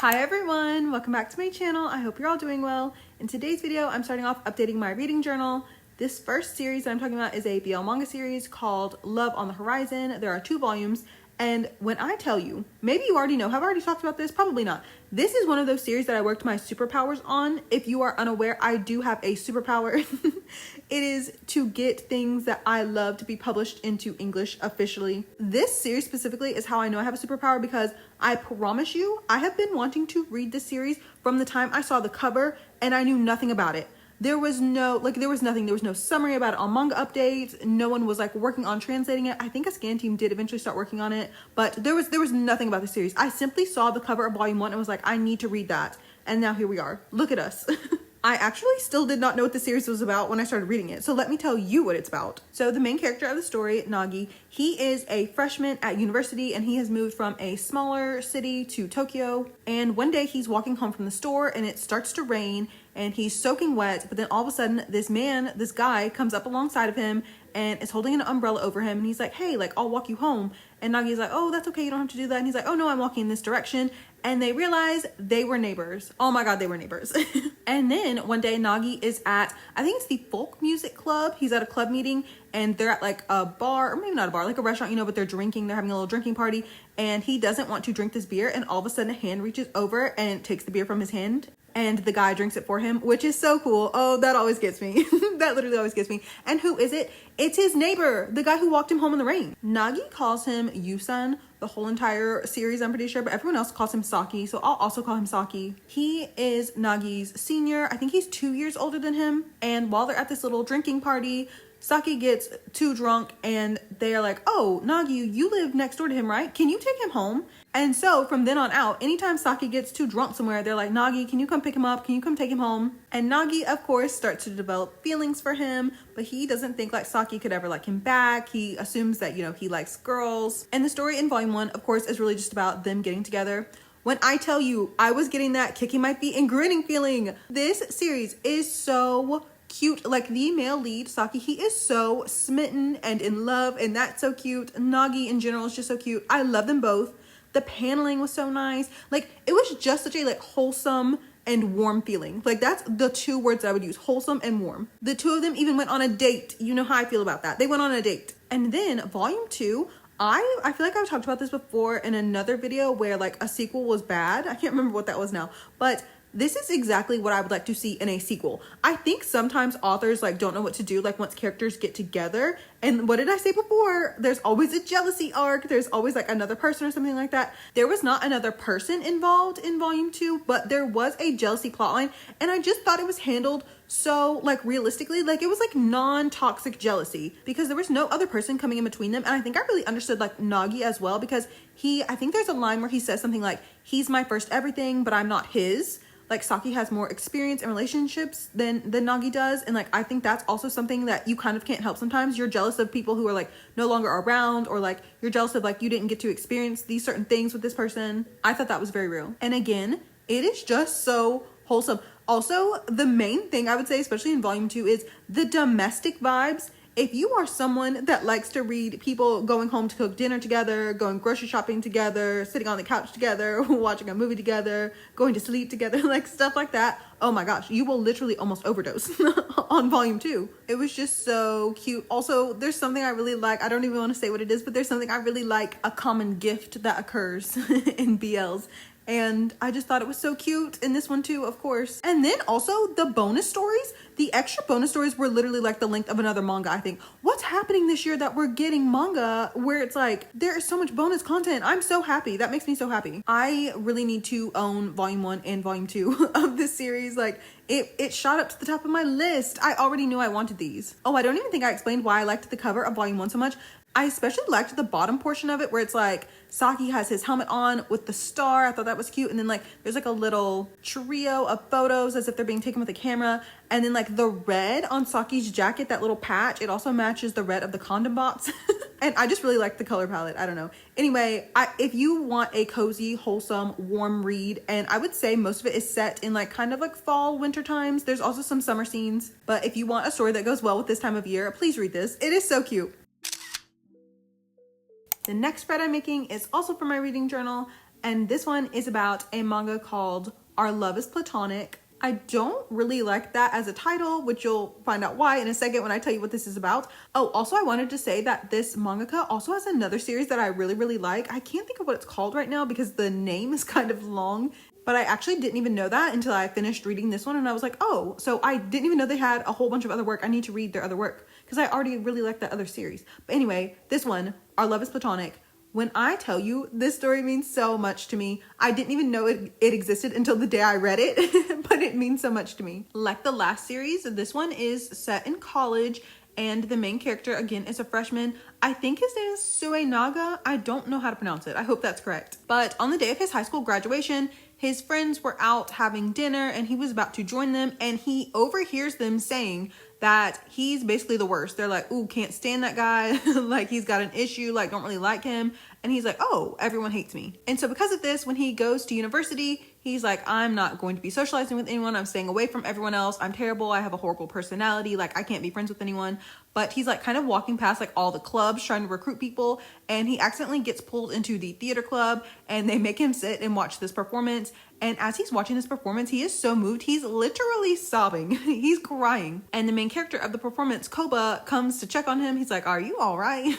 Hi everyone, welcome back to my channel. I hope you're all doing well. In today's video, I'm starting off updating my reading journal. This first series that I'm talking about is a blmanga series called Love on the Horizon. There are 2 volumes, and when I tell you, maybe you already know, have I already talked about this? Probably not. This is one of those series that I worked my superpowers on. If you are unaware, I do have a superpower. It is to get things that I love to be published into English officially. This series specifically is how I know I have a superpower, because I promise you, I have been wanting to read this series from the time I saw the cover and I knew nothing about it. There was nothing. There was no summary about it on Manga Updates. No one was like working on translating it. I think a scan team did eventually start working on it, but there was nothing about the series. I simply saw the cover of volume 1 and was like, I need to read that. And now here we are. Look at us. I actually still did not know what the series was about when I started reading it. So let me tell you what it's about. So the main character of the story, Nagi, he is a freshman at university and he has moved from a smaller city to Tokyo. And one day he's walking home from the store and it starts to rain and he's soaking wet. But then all of a sudden this guy comes up alongside of him and is holding an umbrella over him. And he's like, hey, like, I'll walk you home. And Nagi's like, oh, that's okay. You don't have to do that. And he's like, oh no, I'm walking in this direction. And they realize they were neighbors. Oh my God, they were neighbors. And then one day Nagi is at, I think it's the folk music club. He's at a club meeting and they're at like a bar, or maybe not a bar, like a restaurant, you know, but they're drinking, they're having a little drinking party. And he doesn't want to drink this beer. And all of a sudden a hand reaches over and takes the beer from his hand. And the guy drinks it for him, which is so cool. Oh, that always gets me. That literally always gets me. And who is it? It's his neighbor, the guy who walked him home in the rain. Nagi calls him Yusan the whole entire series, I'm pretty sure, but everyone else calls him Saki, so I'll also call him Saki. He is Nagi's senior. I think he's 2 years older than him. And while they're at this little drinking party, Saki gets too drunk and they are like, oh, Nagi, you live next door to him, right? Can you take him home? And so from then on out, anytime Saki gets too drunk somewhere, they're like, Nagi, can you come pick him up? Can you come take him home? And Nagi, of course, starts to develop feelings for him, but he doesn't think like Saki could ever like him back. He assumes that, you know, he likes girls. And the story in volume 1, of course, is really just about them getting together. When I tell you, I was getting that kicking my feet and grinning feeling. This series is so cute. Like the male lead, Saki, he is so smitten and in love, and that's so cute. Nagi in general is just so cute. I love them both. The paneling was so nice. Like it was just such a like wholesome and warm feeling. Like that's the 2 words that I would use, wholesome and warm. The 2 of them even went on a date. You know how I feel about that. They went on a date. And then volume 2, I feel like I've talked about this before in another video where like a sequel was bad. I can't remember what that was now, but this is exactly what I would like to see in a sequel. I think sometimes authors like don't know what to do, like once characters get together. And what did I say before? There's always a jealousy arc. There's always like another person or something like that. There was not another person involved in volume 2, but there was a jealousy plotline. And I just thought it was handled so like realistically, like it was like non-toxic jealousy because there was no other person coming in between them. And I think I really understood like Nagi as well, because I think there's a line where he says something like, he's my first everything, but I'm not his. Like Saki has more experience in relationships than Nagi does. And like, I think that's also something that you kind of can't help sometimes. You're jealous of people who are like no longer around, or like you're jealous of like you didn't get to experience these certain things with this person. I thought that was very real. And again, it is just so wholesome. Also, the main thing I would say, especially in volume 2, is the domestic vibes. If you are someone that likes to read people going home to cook dinner together, going grocery shopping together, sitting on the couch together, watching a movie together, going to sleep together, like stuff like that, oh my gosh, you will literally almost overdose on volume 2. It was just so cute. Also, there's something I really like. I don't even want to say what it is, but there's something I really like, a common gift that occurs in BLs. And I just thought it was so cute in this one too, of course. And then also the bonus stories, the extra bonus stories were literally like the length of another manga, I think. What's happening this year that we're getting manga where it's like, there is so much bonus content. I'm so happy. That makes me so happy. I really need to own volume 1 and volume 2 of this series. Like it shot up to the top of my list. I already knew I wanted these. Oh, I don't even think I explained why I liked the cover of volume 1 so much. I especially liked the bottom portion of it where it's like Saki has his helmet on with the star. I thought that was cute. And then like there's like a little trio of photos as if they're being taken with a camera. And then like the red on Saki's jacket, that little patch, it also matches the red of the condom box. And I just really like the color palette. I don't know. Anyway, if you want a cozy, wholesome, warm read, and I would say most of it is set in like kind of like fall, winter times. There's also some summer scenes. But if you want a story that goes well with this time of year, please read this. It is so cute. The next spread I'm making is also for my reading journal, and this one is about a manga called Our Love is Platonic. I don't really like that as a title, which you'll find out why in a second when I tell you what this is about. Oh, also I wanted to say that this mangaka also has another series that I really like. I can't think of what it's called right now because the name is kind of long, but I actually didn't even know that until I finished reading this one, and I was like, oh, so I didn't even know they had a whole bunch of other work. I need to read their other work because I already really like that other series. But anyway, this one, Our Love is Platonic. When I tell you, this story means so much to me. I didn't even know it existed until the day I read it, but it means so much to me. Like the last series, this one is set in college, and the main character, again, is a freshman. I think his name is Suenaga. I don't know how to pronounce it. I hope that's correct. But on the day of his high school graduation, his friends were out having dinner, and he was about to join them, and he overhears them saying that he's basically the worst. They're like, ooh, can't stand that guy. Like, he's got an issue, like, don't really like him. And he's like, oh, everyone hates me. And so because of this, when he goes to university, he's like, I'm not going to be socializing with anyone. I'm staying away from everyone else. I'm terrible. I have a horrible personality. Like, I can't be friends with anyone. But he's like kind of walking past like all the clubs trying to recruit people, and he accidentally gets pulled into the theater club, and they make him sit and watch this performance. And as he's watching this performance, he is so moved. He's literally sobbing. He's crying. And the main character of the performance, Koba, comes to check on him. He's like, are you all right?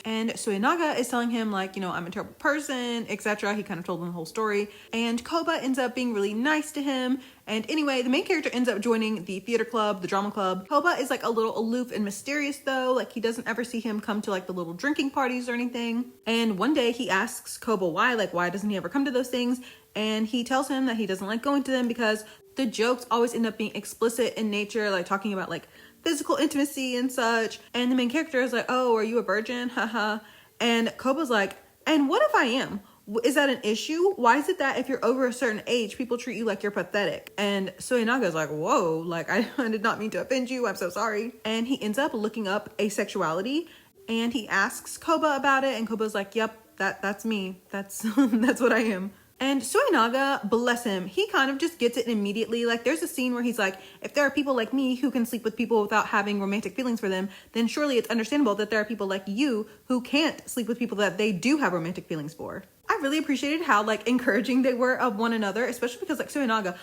And Suenaga is telling him like, you know, I'm a terrible person, etc. He kind of told him the whole story. And Koba ends up being really nice to him. And anyway, the main character ends up joining the theater club, the drama club. Koba is like a little aloof and mysterious though. Like, he doesn't ever see him come to like the little drinking parties or anything. And one day he asks Koba why, like, why doesn't he ever come to those things? And he tells him that he doesn't like going to them because the jokes always end up being explicit in nature, like talking about like physical intimacy and such. And the main character is like, oh, are you a virgin? Haha. And Koba's like, and what if I am? Is that an issue? Why is it that if you're over a certain age, people treat you like you're pathetic? And Suenaga's like, whoa, like I did not mean to offend you. I'm so sorry. And he ends up looking up asexuality, and he asks Koba about it. And Koba's like, yep, that's me. That's what I am. And Suenaga, bless him, he kind of just gets it immediately. Like, there's a scene where he's like, if there are people like me who can sleep with people without having romantic feelings for them, then surely it's understandable that there are people like you who can't sleep with people that they do have romantic feelings for. I really appreciated how like encouraging they were of one another, especially because like Suenaga,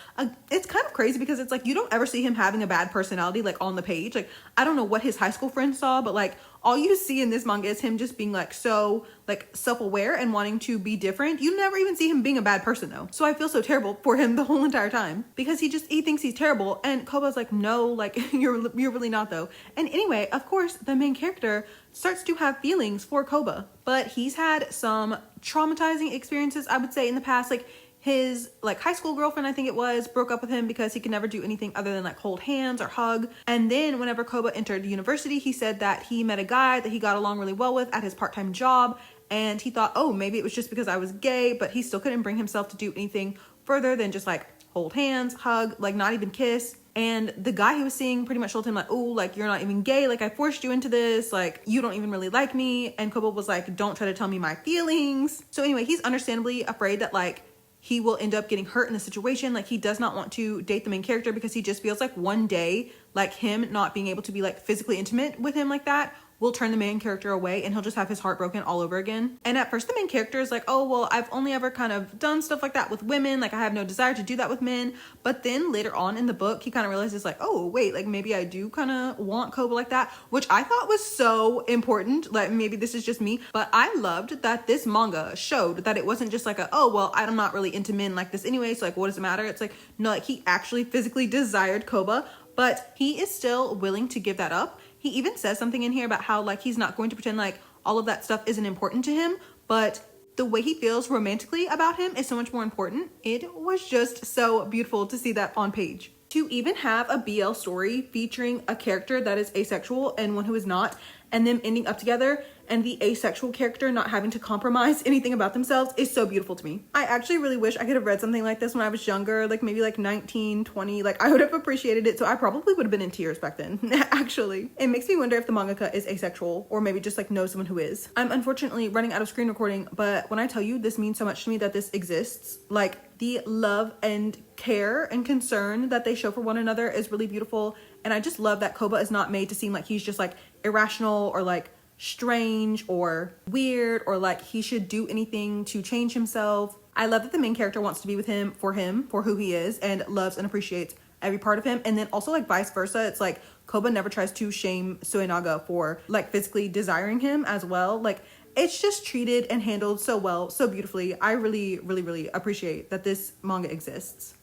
it's kind of crazy because it's like you don't ever see him having a bad personality like on the page. Like, I don't know what his high school friends saw, but like all you see in this manga is him just being like so like self-aware and wanting to be different. You never even see him being a bad person though. So I feel so terrible for him the whole entire time because he thinks he's terrible, and Koba's like, no, like you're really not though. And anyway, of course, the main character starts to have feelings for Koba, but he's had some traumatizing experiences, I would say, in the past. Like, his like high school girlfriend, I think it was, broke up with him because he could never do anything other than like hold hands or hug. And then whenever Koba entered university, he said that he met a guy that he got along really well with at his part-time job, and he thought, oh, maybe it was just because I was gay, but he still couldn't bring himself to do anything further than just like hold hands, hug, like not even kiss. And the guy he was seeing pretty much told him like, oh, like you're not even gay, like I forced you into this, like you don't even really like me. And Koba was like, don't try to tell me my feelings. So anyway, he's understandably afraid that like he will end up getting hurt in the situation. Like, he does not want to date the main character because he just feels like one day, like him not being able to be like physically intimate with him like that will turn the main character away, and he'll just have his heart broken all over again. And at first the main character is like, oh, well, I've only ever kind of done stuff like that with women. Like, I have no desire to do that with men. But then later on in the book, he kind of realizes like, oh, wait, like maybe I do kind of want Koba like that, which I thought was so important. Like, maybe this is just me, but I loved that this manga showed that it wasn't just like oh, well, I'm not really into men like this anyway, so like, what does it matter? It's like, no, like he actually physically desired Koba, but he is still willing to give that up. He even says something in here about how like he's not going to pretend like all of that stuff isn't important to him, but the way he feels romantically about him is so much more important. It was just so beautiful to see that on page. To even have a BL story featuring a character that is asexual and one who is not, and them ending up together, and the asexual character not having to compromise anything about themselves is so beautiful to me. I actually really wish I could have read something like this when I was younger, like maybe like 19, 20, like I would have appreciated it. So I probably would have been in tears back then. Actually, it makes me wonder if the mangaka is asexual or maybe just like knows someone who is. I'm unfortunately running out of screen recording, but when I tell you this means so much to me that this exists, like the love and care and concern that they show for one another is really beautiful. And I just love that Koba is not made to seem like he's just like irrational or like strange or weird or like he should do anything to change himself. I love that the main character wants to be with him, for who he is, and loves and appreciates every part of him. And then also like vice versa, it's like Koba never tries to shame Suenaga for like physically desiring him as well. Like it's just treated and handled so well, so beautifully. I really appreciate that this manga exists.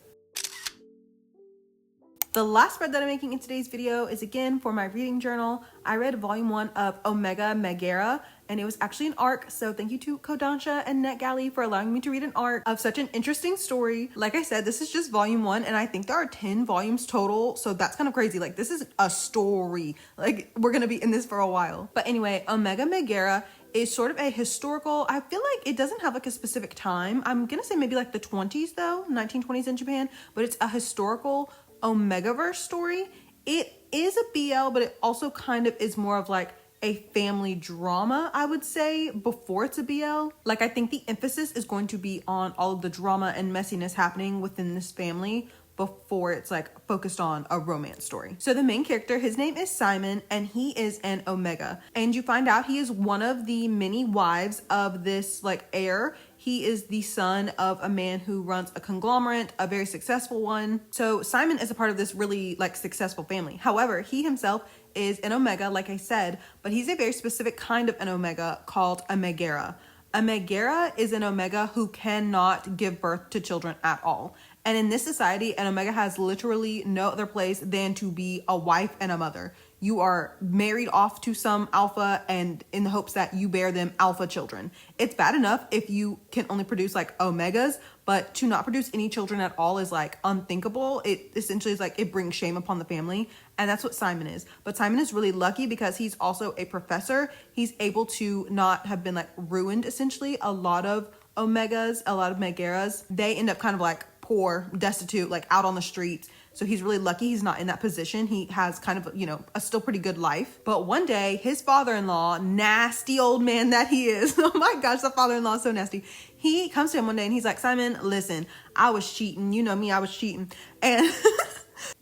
The last spread that I'm making in today's video is again for my reading journal. I read volume 1 of Omegaverse, and it was actually an arc. So thank you to Kodansha and NetGalley for allowing me to read an arc of such an interesting story. Like I said, this is just volume 1, and I think there are 10 volumes total. So that's kind of crazy. Like this is a story. Like we're gonna be in this for a while. But anyway, Omegaverse is sort of a historical, I feel like it doesn't have like a specific time. I'm gonna say maybe like the 20s though, 1920s in Japan, but it's a historical Omegaverse story. It is a BL, but it also kind of is more of like a family drama, I would say, before it's a BL. Like I think the emphasis is going to be on all of the drama and messiness happening within this family before it's like focused on a romance story. So the main character, his name is Simon, and he is an Omega, and you find out he is one of the many wives of this like heir. He is the son of a man who runs a conglomerate, a very successful one. So Simon is a part of this really like successful family. However, he himself is an Omega, like I said, but he's a very specific kind of an Omega called a Megara. A Megara is an Omega who cannot give birth to children at all. And in this society, an Omega has literally no other place than to be a wife and a mother. You are married off to some alpha and in the hopes that you bear them alpha children. It's bad enough if you can only produce like Omegas, but to not produce any children at all is like unthinkable. It essentially is like it brings shame upon the family. And that's what Simon is. But Simon is really lucky because he's also a professor. He's able to not have been like ruined essentially. A lot of Omegas, a lot of Megaras, they end up kind of like poor, destitute, like out on the streets. So he's really lucky he's not in that position. He has kind of, you know, a still pretty good life. But one day, his father-in-law, nasty old man that he is, oh my gosh, the father-in-law is so nasty. He comes to him one day and he's like, Simon, listen, I was cheating. You know me, I was cheating. And,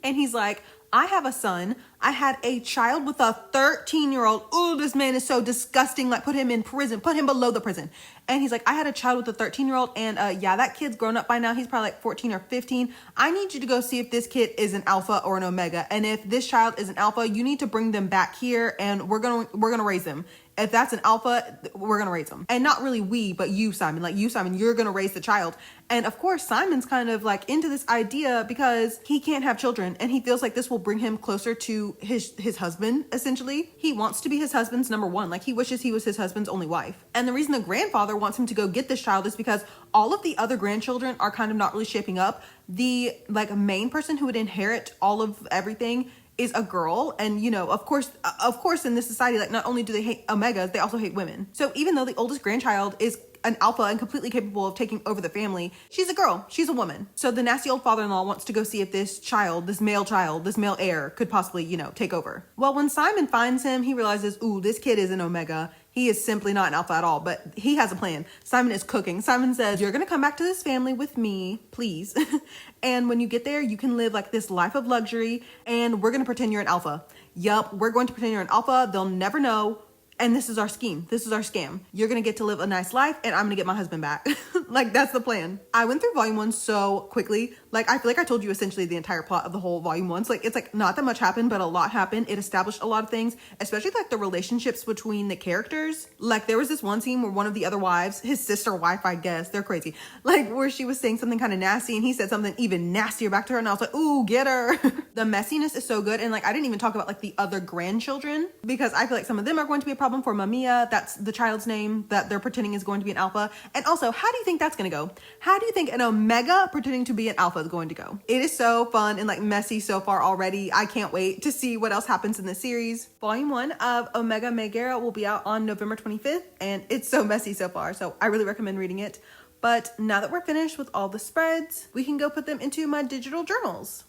and he's like, I have a son. I had a child with a 13-year-old. Oh, this man is so disgusting. Like, put him in prison. Put him below the prison. And he's like, I had a child with a 13-year-old. And yeah, that kid's grown up by now. He's probably like 14 or 15. I need you to go see if this kid is an alpha or an omega. And if this child is an alpha, you need to bring them back here and we're gonna raise them. If that's an alpha, we're gonna raise them. And not really we, but you, Simon. Like you, Simon, you're gonna raise the child. And of course, Simon's kind of like into this idea because he can't have children. And he feels like this will bring him closer to his husband, essentially. He wants to be his husband's number one. Like he wishes he was his husband's only wife. And the reason the grandfather wants him to go get this child is because all of the other grandchildren are kind of not really shaping up. The like main person who would inherit all of everything is a girl. And you know, of course in this society, like not only do they hate omegas, they also hate women. So even though the oldest grandchild is an alpha and completely capable of taking over the family, she's a girl, she's a woman. So the nasty old father-in-law wants to go see if this child, this male heir could possibly, you know, take over. Well, when Simon finds him, he realizes, ooh, this kid is an omega. He is simply not an alpha at all, but he has a plan. Simon is cooking. Simon says, you're gonna come back to this family with me, please. And when you get there, you can live like this life of luxury and we're gonna pretend you're an alpha. Yup, we're going to pretend you're an alpha. They'll never know. And this is our scheme. This is our scam. You're going to get to live a nice life and I'm going to get my husband back. Like that's the plan. I went through volume 1 so quickly. Like I feel like I told you essentially the entire plot of the whole volume 1. So like it's like not that much happened, but a lot happened. It established a lot of things, especially like the relationships between the characters. Like there was this one scene where one of the other wives, his sister wife, I guess, they're crazy. Like where she was saying something kind of nasty and he said something even nastier back to her. And I was like, ooh, get her. The messiness is so good. And like, I didn't even talk about like the other grandchildren because I feel like some of them are going to be a problem for Mamiya. That's the child's name that they're pretending is going to be an alpha. And also, how do you think that's going to go? How do you think an omega pretending to be an alpha is going to go? It is so fun and like messy so far already. I can't wait to see what else happens in this series. Volume 1 of Omegaverse will be out on November 25th and it's so messy so far. So I really recommend reading it. But now that we're finished with all the spreads, we can go put them into my digital journals.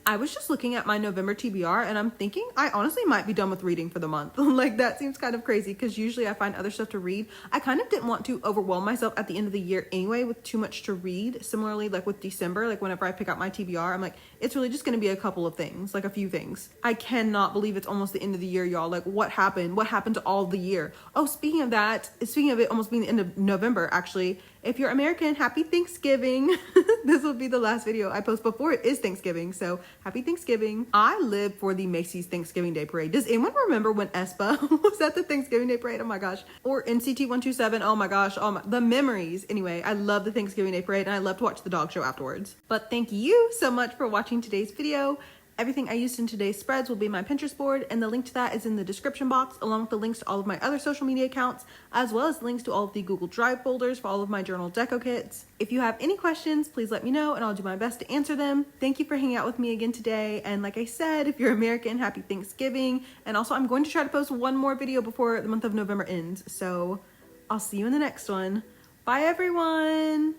I was just looking at my November TBR and I'm thinking I honestly might be done with reading for the month. Like that seems kind of crazy because usually I find other stuff to read. I kind of didn't want to overwhelm myself at the end of the year anyway with too much to read. Similarly, like with December, like whenever I pick out my TBR, I'm like, it's really just going to be a couple of things, like a few things. I cannot believe it's almost the end of the year, y'all. Like what happened? What happened to all the year? Oh, speaking of it almost being the end of November, actually, if you're American, happy Thanksgiving. This will be the last video I post before it is Thanksgiving. So happy Thanksgiving. I live for the Macy's Thanksgiving Day Parade. Does anyone remember when Espa was at the Thanksgiving Day Parade? Oh my gosh. Or NCT 127. Oh my gosh. The memories. Anyway, I love the Thanksgiving Day Parade and I love to watch the dog show afterwards. But thank you so much for watching today's video. Everything I used in today's spreads will be my Pinterest board, and the link to that is in the description box, along with the links to all of my other social media accounts, as well as links to all of the Google Drive folders for all of my journal deco kits. If you have any questions, please let me know, and I'll do my best to answer them. Thank you for hanging out with me again today, and like I said, if you're American, happy Thanksgiving, and also I'm going to try to post one more video before the month of November ends, so I'll see you in the next one. Bye, everyone!